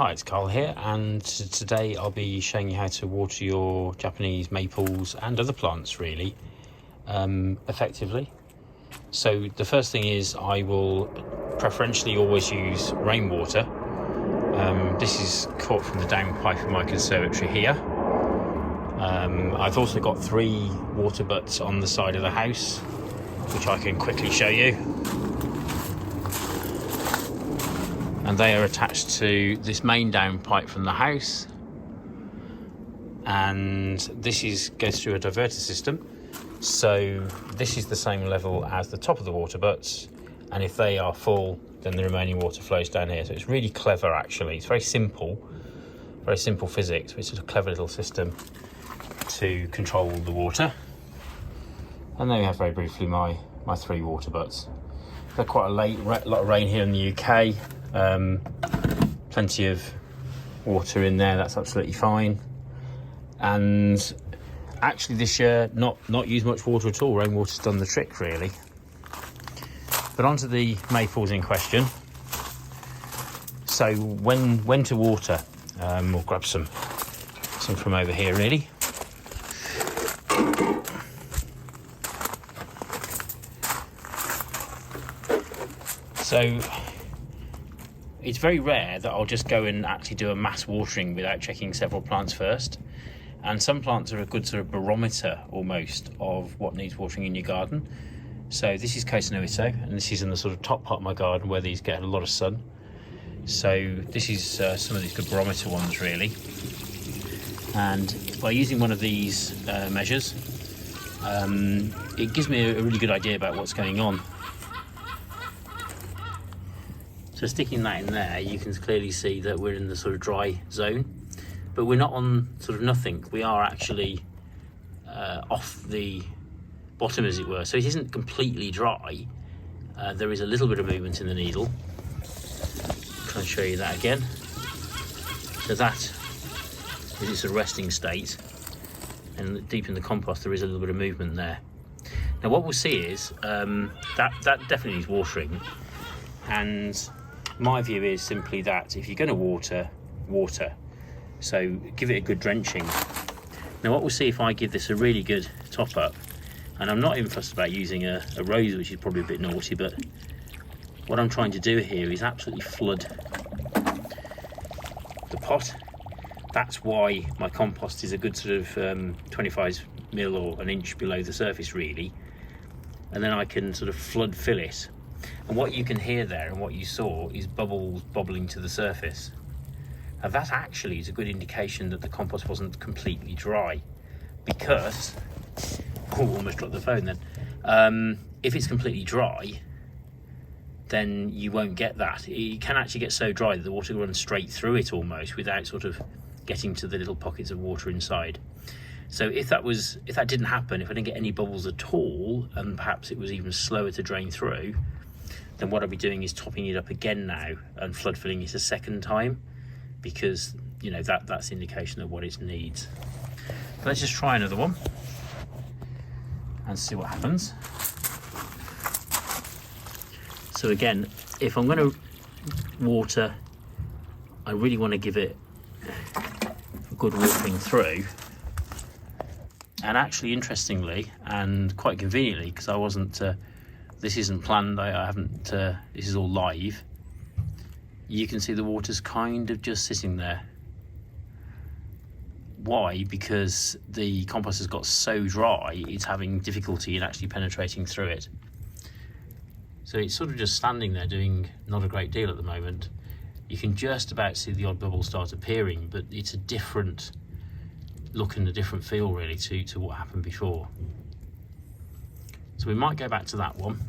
Hi, it's Carl here, and today I'll be showing you how to water your Japanese maples and other plants really effectively. So the first thing is I will preferentially always use rainwater. This is caught from the downpipe of my conservatory here. I've also got 3 water butts on the side of the house, which I can quickly show you. And they are attached to this main downpipe from the house, and this goes through a diverter system. So this is the same level as the top of the water butts, and if they are full, then the remaining water flows down here. So it's really clever actually. It's very simple physics, but it's a clever little system to control the water. And then we have very briefly my 3 water butts. They're quite a lot of rain here in the UK. Plenty of water in there, that's absolutely fine. And actually this year not used much water at all. Rainwater's done the trick really. But onto the maples in question. So when to water, we'll grab some from over here really. So it's very rare that I'll just go and actually do a mass watering without checking several plants first. And some plants are a good sort of barometer almost of what needs watering in your garden. So this is Cotonou, and this is in the sort of top part of my garden where these get a lot of sun. So this is some of these good barometer ones really. And by using one of these measures, it gives me a really good idea about what's going on. So sticking that in there, you can clearly see that we're in the sort of dry zone, but we're not on sort of nothing. We are actually off the bottom, as it were. So it isn't completely dry. There is a little bit of movement in the needle. Try and show you that again. So that is its sort of resting state, and deep in the compost there is a little bit of movement there. Now what we'll see is that definitely needs watering, and my view is simply that if you're going to water, so give it a good drenching. Now what we'll see if I give this a really good top up, and I'm not even fussed about using a rose, which is probably a bit naughty, but what I'm trying to do here is absolutely flood the pot. That's why my compost is a good sort of 25 mil or an inch below the surface really, and then I can sort of flood fill it. And what you can hear there and what you saw is bubbles bobbling to the surface. Now that actually is a good indication that the compost wasn't completely dry, because, oh, almost dropped the phone then. If it's completely dry, then you won't get that. It can actually get so dry that the water runs straight through it almost without sort of getting to the little pockets of water inside. So if that didn't happen, if I didn't get any bubbles at all, and perhaps it was even slower to drain through, then what I'll be doing is topping it up again now and flood filling it a second time, because you know that's the indication of what it needs. But let's just try another one and see what happens. So again, if I'm going to water, I really want to give it a good watering through. And actually, interestingly and quite conveniently, because I wasn't, this isn't planned, I haven't, this is all live, you can see the water's kind of just sitting there. Why? Because the compost has got so dry, it's having difficulty in actually penetrating through it. So it's sort of just standing there doing not a great deal at the moment. You can just about see the odd bubble start appearing, but it's a different look and a different feel really to what happened before. So we might go back to that one.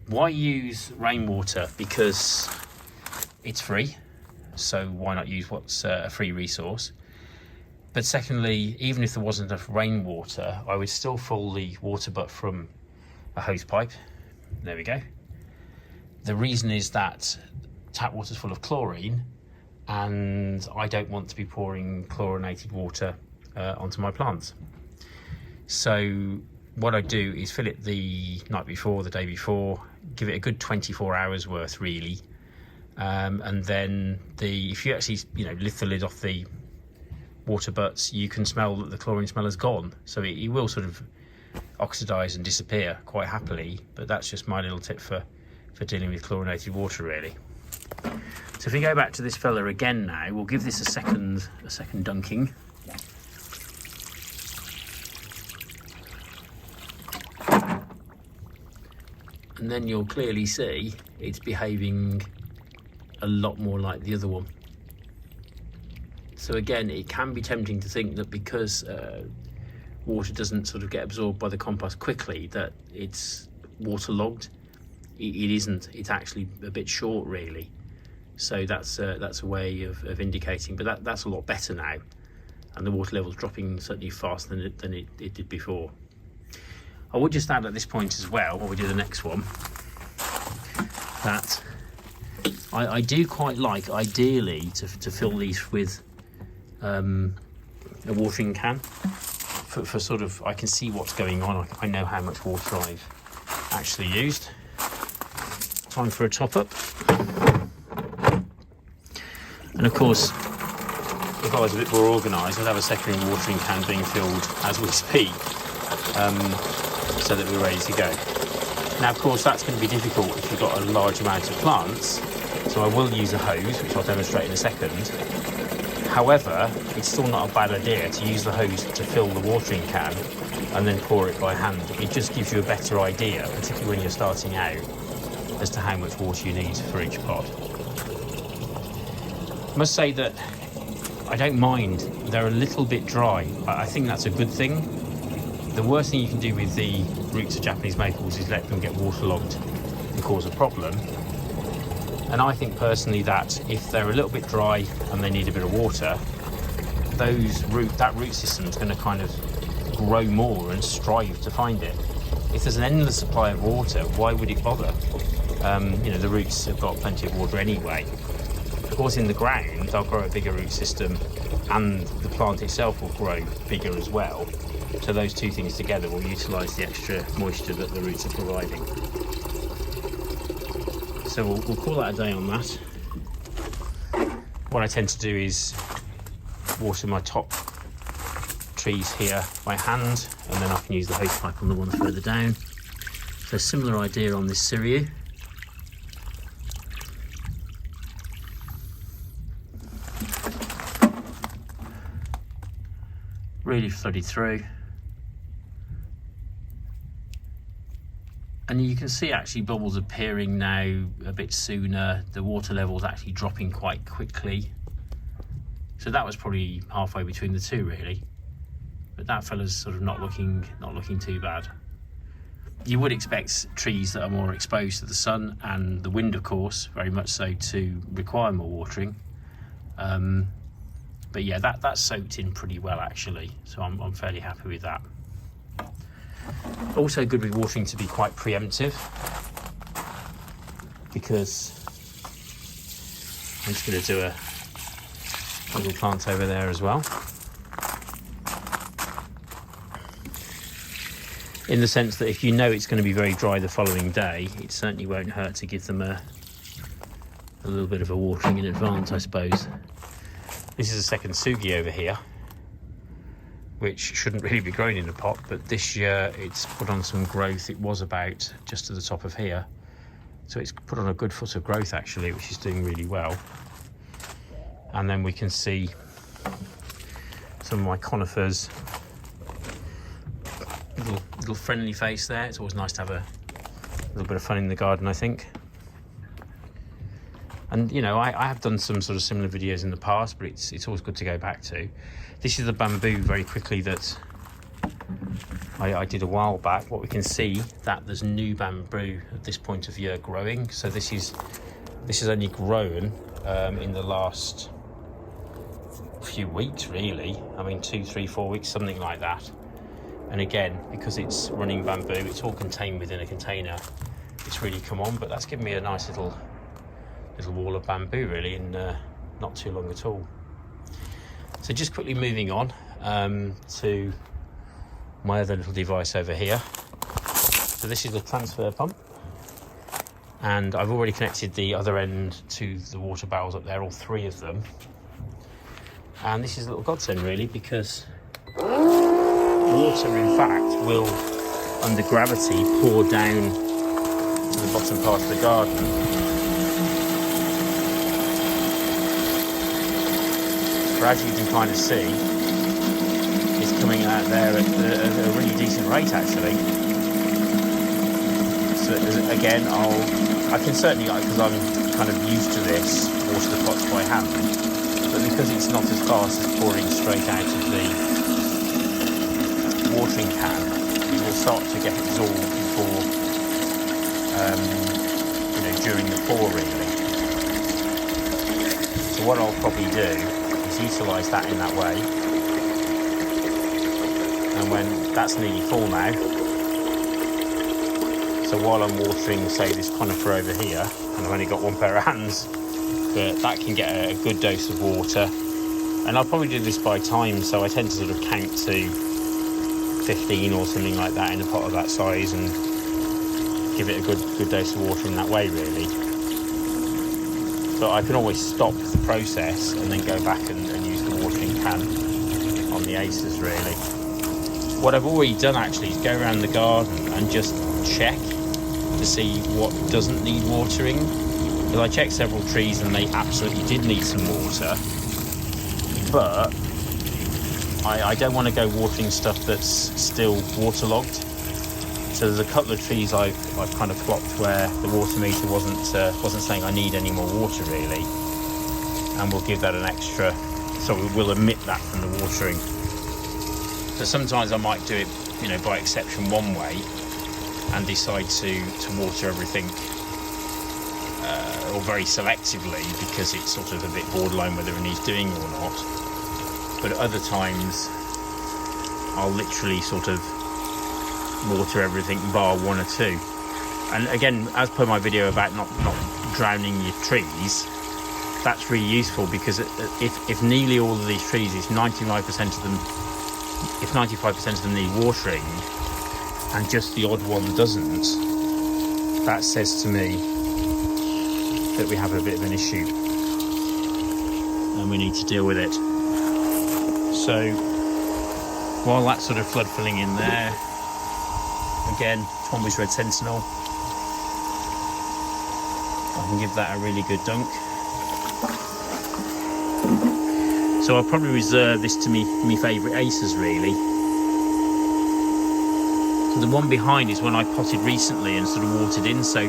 Why use rainwater? Because it's free, so why not use what's a free resource? But secondly, even if there wasn't enough rainwater, I would still fill the water butt from a hose pipe. There we go. The reason is that tap water is full of chlorine, and I don't want to be pouring chlorinated water onto my plants. So what I do is fill it the night before, the day before, give it a good 24 hours worth really, and then if you actually lift the lid off the water butts, you can smell that the chlorine smell has gone. So it will sort of oxidize and disappear quite happily, but that's just my little tip for dealing with chlorinated water, really. So if we go back to this fella again now, we'll give this a second dunking. And then you'll clearly see it's behaving a lot more like the other one. So again, it can be tempting to think that because water doesn't sort of get absorbed by the compost quickly, that it's waterlogged. It isn't. It's actually a bit short, really. So that's a way of indicating. But that's a lot better now, and the water level's dropping certainly faster than it did before. I would just add at this point as well, while we do the next one, that I do quite like, ideally, to fill these with a watering can for sort of, I can see what's going on. I know how much water I've actually used. Time for a top up. And of course, if I was a bit more organised, I'd have a secondary watering can being filled as we speak, so that we're ready to go. Now, of course, that's going to be difficult if you've got a large amount of plants, so I will use a hose, which I'll demonstrate in a second. However, it's still not a bad idea to use the hose to fill the watering can and then pour it by hand. It just gives you a better idea, particularly when you're starting out, as to how much water you need for each pot. I must say that I don't mind. They're a little bit dry. I think that's a good thing. The worst thing you can do with the roots of Japanese maples is let them get waterlogged and cause a problem. And I think personally that if they're a little bit dry and they need a bit of water, that root system is going to kind of grow more and strive to find it. If there's an endless supply of water, why would it bother? The roots have got plenty of water anyway. Of course, in the ground, they'll grow a bigger root system, and the plant itself will grow bigger as well. So those two things together will utilise the extra moisture that the roots are providing. So we'll call that a day on that. What I tend to do is water my top trees here by hand, and then I can use the hose pipe on the ones further down. So similar idea on this Siriu. Really flooded through. And you can see actually bubbles appearing now a bit sooner. The water level's actually dropping quite quickly. So that was probably halfway between the two, really. But that fella's sort of not looking too bad. You would expect trees that are more exposed to the sun and the wind, of course, very much so, to require more watering. But yeah, that's soaked in pretty well actually, so I'm fairly happy with that. Also good with watering to be quite preemptive, because I'm just going to do a little plant over there as well. In the sense that if you know it's going to be very dry the following day, it certainly won't hurt to give them a little bit of a watering in advance, I suppose. This is a second Sugi over here, which shouldn't really be growing in a pot, but this year it's put on some growth. It was about just to the top of here, so it's put on a good foot of growth actually, which is doing really well. And then we can see some of my conifers, little friendly face there. It's always nice to have a little bit of fun in the garden, I think. And I have done some sort of similar videos in the past, but it's always good to go back to. This is the bamboo very quickly that I did a while back. What we can see that there's new bamboo at this point of year growing. So this has only grown in the last few weeks, really. I mean, 2, 3, 4 weeks, something like that. And again, because it's running bamboo, it's all contained within a container. It's really come on, but that's given me a nice little wall of bamboo really in not too long at all. So just quickly moving on to my other little device over here. So this is the transfer pump. And I've already connected the other end to the water barrels up there, all 3 of them. And this is a little godsend really, because water in fact will, under gravity, pour down to the bottom part of the garden. But as you can kind of see, it's coming out there at a really decent rate actually. So again, I can certainly, because I'm kind of used to this, water the pots by hand, but because it's not as fast as pouring straight out of the watering can, it will start to get absorbed before, during the pour really. So what I'll probably do is utilise that in that way, and when that's nearly full now, so while I'm watering, say, this conifer over here, and I've only got 1 pair of hands, but that can get a good dose of water. And I'll probably do this by time, so I tend to sort of count to 15 or something like that in a pot of that size, and give it a good dose of water in that way, really. But I can always stop the process and then go back and use the watering can on the aces, really. What I've already done actually is go around the garden and just check to see what doesn't need watering, because I checked several trees and they absolutely did need some water, but I don't want to go watering stuff that's still waterlogged. So there's a couple of trees I've kind of clocked where the water meter wasn't saying I need any more water really, and we'll give that an extra, so we'll omit that from the watering. So sometimes I might do it, by exception one way, and decide to water everything, or very selectively, because it's sort of a bit borderline whether it needs doing or not. But at other times I'll literally sort of water everything bar 1 or 2. And again, as per my video about not drowning your trees, that's really useful, because if nearly all of these trees, if 95% of them need watering and just the odd one doesn't, that says to me that we have a bit of an issue and we need to deal with it. So while that's sort of flood filling in there, again, Tomby's Red Sentinel, I can give that a really good dunk. So I'll probably reserve this to me favourite aces really. So the one behind is one I potted recently and sort of watered in, so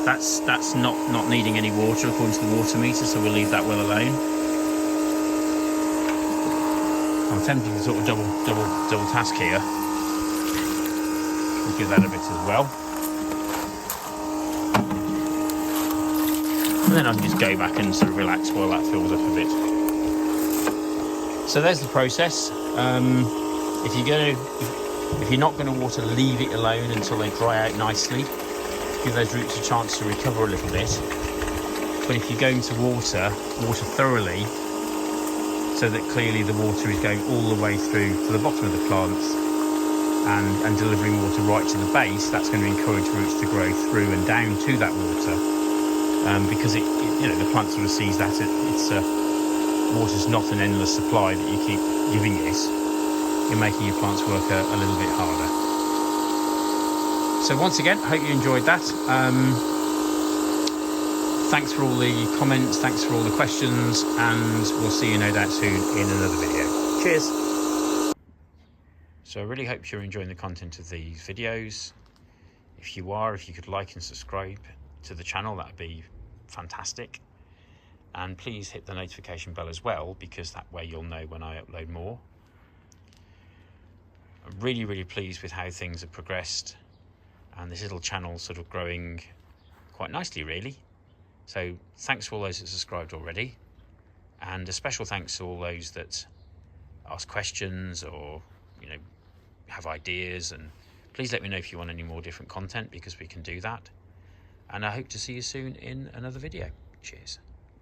that's not needing any water according to the water meter, so we'll leave that well alone. I'm tempted to sort of double task here. We'll give that a bit as well. And then I can just go back and sort of relax while that fills up a bit. So there's the process. If you're not going to water, leave it alone until they dry out nicely. Give those roots a chance to recover a little bit. But if you're going to water thoroughly, so that clearly the water is going all the way through to the bottom of the plants and delivering water right to the base, that's going to encourage roots to grow through and down to that water. Because the plant sort of sees that water's not an endless supply that you keep giving it. You're making your plants work a little bit harder. So once again, I hope you enjoyed that. Thanks for all the comments, thanks for all the questions, and we'll see you no doubt soon in another video. Cheers! So I really hope you're enjoying the content of these videos. If you are, if you could like and subscribe to the channel, that'd be fantastic. And please hit the notification bell as well, because that way you'll know when I upload more. I'm really pleased with how things have progressed, and this little channel sort of growing quite nicely really. So thanks to all those that subscribed already, and a special thanks to all those that ask questions or have ideas, and please let me know if you want any more different content, because we can do that. And I hope to see you soon in another video. Cheers.